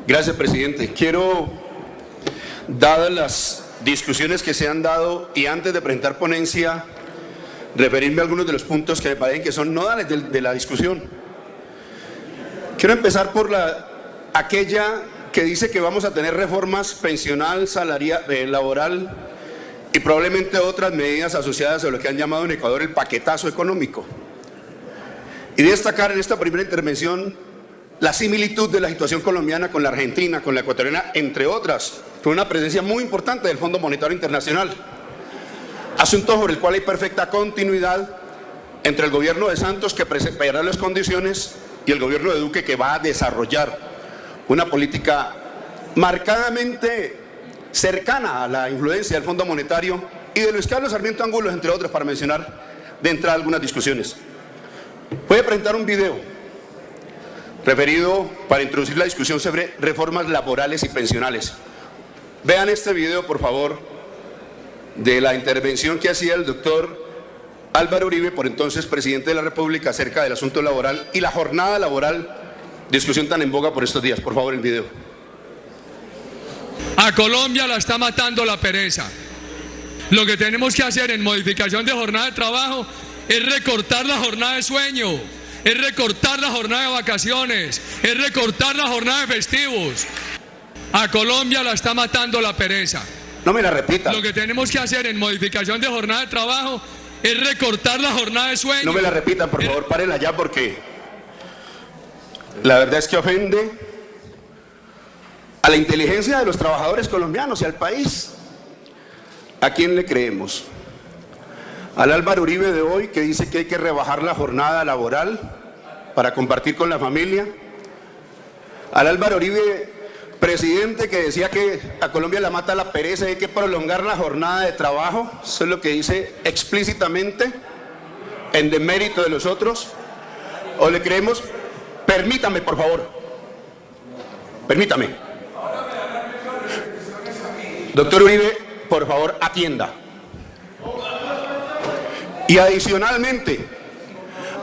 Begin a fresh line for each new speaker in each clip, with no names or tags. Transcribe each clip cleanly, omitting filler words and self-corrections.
Gracias, presidente. Quiero, dadas las discusiones que se han dado y antes de presentar ponencia, referirme a algunos de los puntos que me parecen que son nodales de la discusión. Quiero empezar por aquella que dice que vamos a tener reformas pensional, salarial, laboral y probablemente otras medidas asociadas a lo que han llamado en Ecuador el paquetazo económico. Y destacar en esta primera intervención la similitud de la situación colombiana con la argentina, con la ecuatoriana, entre otras, con una presencia muy importante del Fondo Monetario Internacional. Asunto sobre el cual hay perfecta continuidad entre el gobierno de Santos, que preparará las condiciones, y el gobierno de Duque, que va a desarrollar una política marcadamente cercana a la influencia del Fondo Monetario y de Luis Carlos Sarmiento Angulo, entre otros, para mencionar de entrada algunas discusiones. Voy a presentar un video referido para introducir la discusión sobre reformas laborales y pensionales. Vean este video, por favor, de la intervención que hacía el doctor Álvaro Uribe, por entonces presidente de la República, acerca del asunto laboral y la jornada laboral, discusión tan en boga por estos días. Por favor, el video.
A Colombia la está matando la pereza. Lo que tenemos que hacer en modificación de jornada de trabajo es recortar la jornada de sueño, es recortar la jornada de vacaciones, es recortar la jornada de festivos. A Colombia la está matando la pereza.
No me la repita.
Lo que tenemos que hacer en modificación de jornada de trabajo es recortar la jornada de sueño.
No me la repitan, por favor, párenla ya, porque la verdad es que ofende a la inteligencia de los trabajadores colombianos y al país. ¿A quién le creemos? ¿Al Álvaro Uribe de hoy, que dice que hay que rebajar la jornada laboral para compartir con la familia? ¿Al Álvaro Uribe, presidente, que decía que a Colombia la mata la pereza y hay que prolongar la jornada de trabajo? Eso es lo que dice explícitamente, en demérito de los otros. ¿O le creemos? Permítame, por favor. Permítame. Doctor Uribe, por favor, atienda. Y adicionalmente,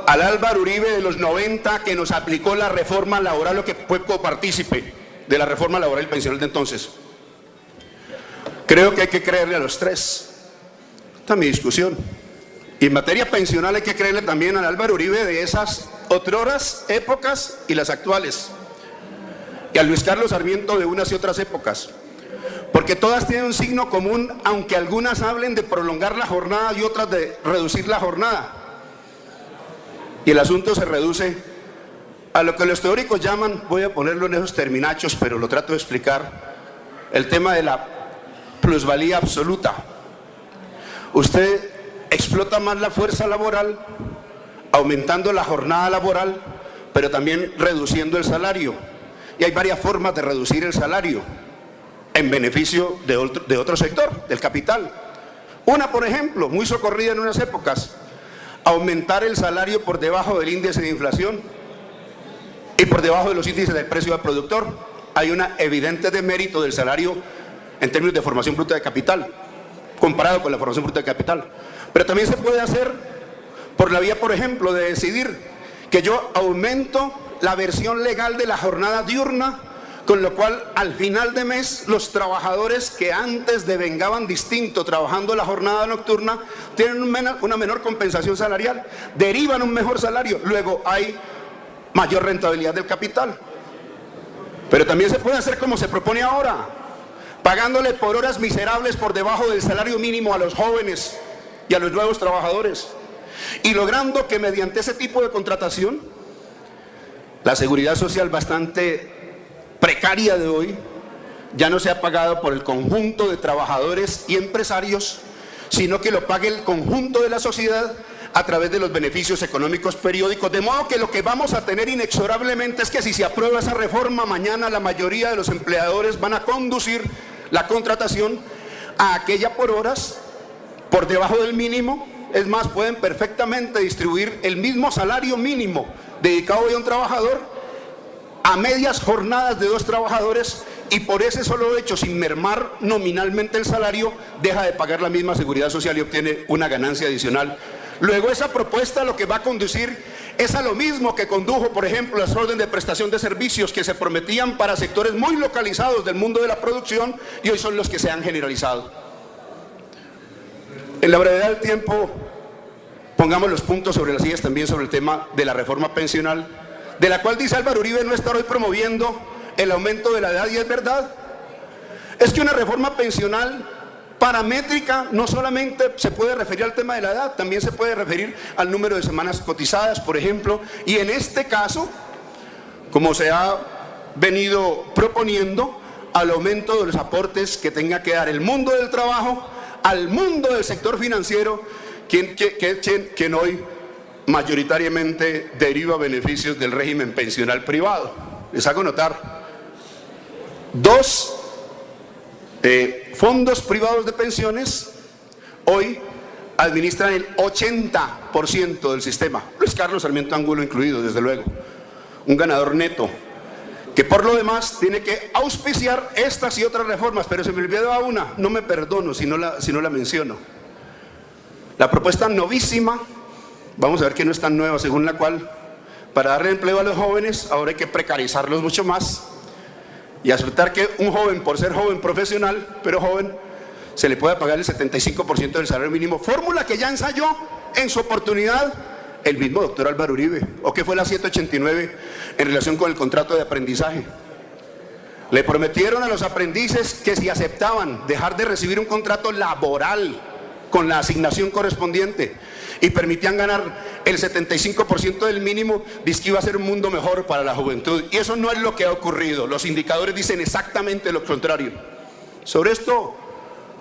al Álvaro Uribe de los 90, que nos aplicó la reforma laboral, lo que fue copartícipe de la reforma laboral y pensional de entonces. Creo que hay que creerle a los tres. Esta es mi discusión. Y en materia pensional hay que creerle también al Álvaro Uribe de esas otroras épocas y las actuales. Y a Luis Carlos Sarmiento de unas y otras épocas. Porque todas tienen un signo común, aunque algunas hablen de prolongar la jornada y otras de reducir la jornada. Y el asunto se reduce a lo que los teóricos llaman, voy a ponerlo en esos terminachos, pero lo trato de explicar, el tema de la plusvalía absoluta. Usted explota más la fuerza laboral, aumentando la jornada laboral, pero también reduciendo el salario. Y hay varias formas de reducir el salario en beneficio de otro sector, del capital. Una, por ejemplo, muy socorrida en unas épocas, aumentar el salario por debajo del índice de inflación y por debajo de los índices del precio del productor. Hay una evidente demérito del salario en términos de formación bruta de capital, comparado con la formación bruta de capital. Pero también se puede hacer por la vía, por ejemplo, de decidir que yo aumento la versión legal de la jornada diurna, con lo cual al final de mes los trabajadores que antes devengaban distinto trabajando la jornada nocturna tienen una menor compensación salarial, derivan un mejor salario, luego hay mayor rentabilidad del capital. Pero también se puede hacer como se propone ahora, pagándole por horas miserables por debajo del salario mínimo a los jóvenes y a los nuevos trabajadores, y logrando que mediante ese tipo de contratación la seguridad social bastante precaria de hoy ya no sea pagado por el conjunto de trabajadores y empresarios, sino que lo pague el conjunto de la sociedad a través de los beneficios económicos periódicos. De modo que lo que vamos a tener inexorablemente es que si se aprueba esa reforma, mañana la mayoría de los empleadores van a conducir la contratación a aquella por horas, por debajo del mínimo. Es más, pueden perfectamente distribuir el mismo salario mínimo dedicado hoy a un trabajador a medias jornadas de dos trabajadores, y por ese solo hecho, sin mermar nominalmente el salario, deja de pagar la misma seguridad social y obtiene una ganancia adicional. Luego esa propuesta lo que va a conducir es a lo mismo que condujo, por ejemplo, las órdenes de prestación de servicios que se prometían para sectores muy localizados del mundo de la producción y hoy son los que se han generalizado. En la brevedad del tiempo, pongamos los puntos sobre las sillas también sobre el tema de la reforma pensional, de la cual dice Álvaro Uribe no estar hoy promoviendo el aumento de la edad, y es verdad. Es que una reforma pensional paramétrica no solamente se puede referir al tema de la edad, también se puede referir al número de semanas cotizadas, por ejemplo, y en este caso, como se ha venido proponiendo, al aumento de los aportes que tenga que dar el mundo del trabajo al mundo del sector financiero, quien hoy mayoritariamente deriva beneficios del régimen pensional privado. Les hago notar, dos fondos privados de pensiones hoy administran el 80% del sistema, Luis Carlos Sarmiento Angulo incluido, desde luego, un ganador neto, que por lo demás tiene que auspiciar estas y otras reformas, pero se me olvidaba una, no me perdono si no la menciono. La propuesta novísima, vamos a ver que no es tan nueva, según la cual para darle empleo a los jóvenes ahora hay que precarizarlos mucho más y aceptar que un joven, por ser joven profesional, pero joven, se le puede pagar el 75% del salario mínimo, fórmula que ya ensayó en su oportunidad el mismo doctor Álvaro Uribe, o que fue la 789 en relación con el contrato de aprendizaje. Le prometieron a los aprendices que si aceptaban dejar de recibir un contrato laboral con la asignación correspondiente y permitían ganar el 75% del mínimo, dice que iba a ser un mundo mejor para la juventud, y eso no es lo que ha ocurrido. Los indicadores dicen exactamente lo contrario. Sobre esto,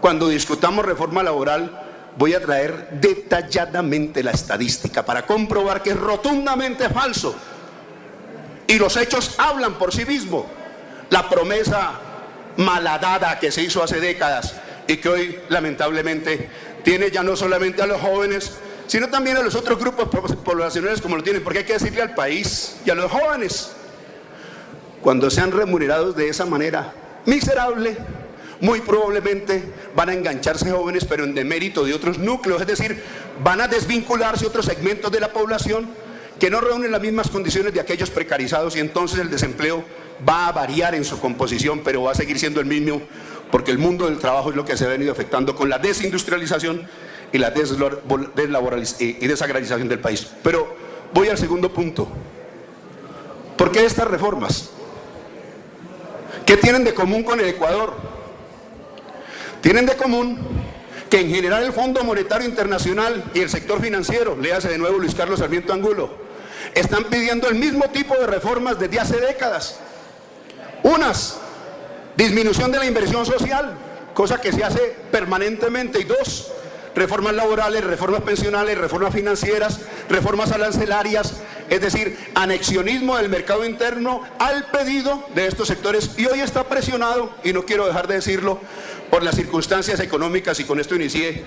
cuando discutamos reforma laboral, voy a traer detalladamente la estadística para comprobar que es rotundamente falso y los hechos hablan por sí mismos. La promesa malhadada que se hizo hace décadas y que hoy lamentablemente tiene ya no solamente a los jóvenes, sino también a los otros grupos poblacionales como lo tienen, porque hay que decirle al país y a los jóvenes, cuando sean remunerados de esa manera miserable, muy probablemente van a engancharse jóvenes, pero en demérito de otros núcleos, es decir, van a desvincularse otros segmentos de la población que no reúnen las mismas condiciones de aquellos precarizados, y entonces el desempleo va a variar en su composición, pero va a seguir siendo el mismo, porque el mundo del trabajo es lo que se ha venido afectando con la desindustrialización y la desagrarización del país. Pero voy al segundo punto. ¿Por qué estas reformas? ¿Qué tienen de común con el Ecuador? Tienen de común que en general el Fondo Monetario Internacional y el sector financiero, léase de nuevo Luis Carlos Sarmiento Angulo, están pidiendo el mismo tipo de reformas desde hace décadas. Unas, disminución de la inversión social, cosa que se hace permanentemente, y dos, reformas laborales, reformas pensionales, reformas financieras, reformas arancelarias, es decir, anexionismo del mercado interno al pedido de estos sectores, y hoy está presionado, y no quiero dejar de decirlo, por las circunstancias económicas, y con esto inicié,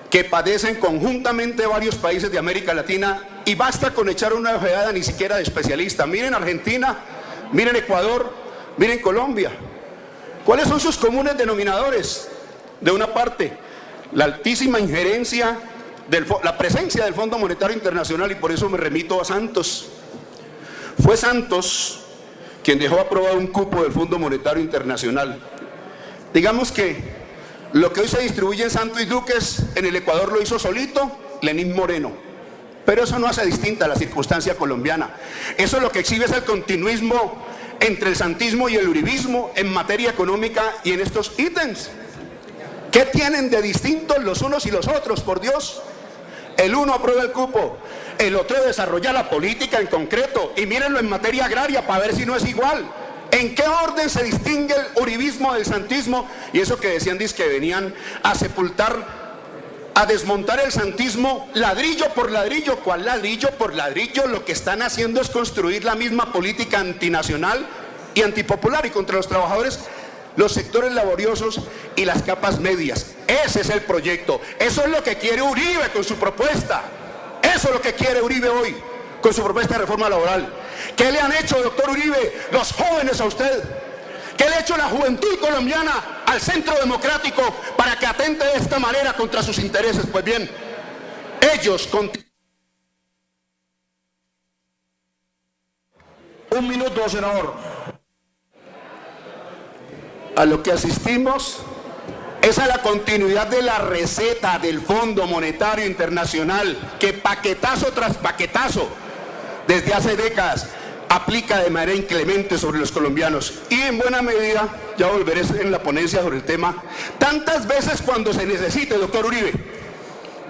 que padecen conjuntamente varios países de América Latina, y basta con echar una ojeada ni siquiera de especialista. Miren Argentina, miren Ecuador, miren Colombia. ¿Cuáles son sus comunes denominadores? De una parte, la altísima injerencia, la presencia del Fondo Monetario Internacional, y por eso me remito a Santos. Fue Santos quien dejó aprobado un cupo del Fondo Monetario Internacional. Digamos que lo que hoy se distribuye en Santos y Duques, en el Ecuador lo hizo solito Lenín Moreno. Pero eso no hace distinta la circunstancia colombiana. Eso lo que exhibe es el continuismo entre el santismo y el uribismo en materia económica y en estos ítems. ¿Qué tienen de distintos los unos y los otros, por Dios? El uno aprueba el cupo, el otro desarrolla la política en concreto, y mírenlo en materia agraria para ver si no es igual. ¿En qué orden se distingue el uribismo del santismo? Y eso que decían, dice que venían a sepultar, a desmontar el santismo ladrillo por ladrillo. ¿Cuál ladrillo por ladrillo? Lo que están haciendo es construir la misma política antinacional y antipopular, y contra los trabajadores, los sectores laboriosos y las capas medias. Ese es el proyecto. Eso es lo que quiere Uribe con su propuesta. Eso es lo que quiere Uribe hoy con su propuesta de reforma laboral. ¿Qué le han hecho, doctor Uribe, los jóvenes a usted? ¿Qué le ha hecho la juventud colombiana al Centro Democrático para que atente de esta manera contra sus intereses? Pues bien, ellos
Un minuto, senador.
A lo que asistimos es a la continuidad de la receta del Fondo Monetario Internacional, que paquetazo tras paquetazo, desde hace décadas, aplica de manera inclemente sobre los colombianos. Y en buena medida, ya volveré en la ponencia sobre el tema, tantas veces cuando se necesite, doctor Uribe,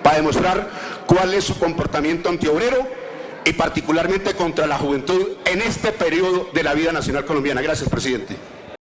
para demostrar cuál es su comportamiento antiobrero y particularmente contra la juventud en este periodo de la vida nacional colombiana. Gracias, presidente.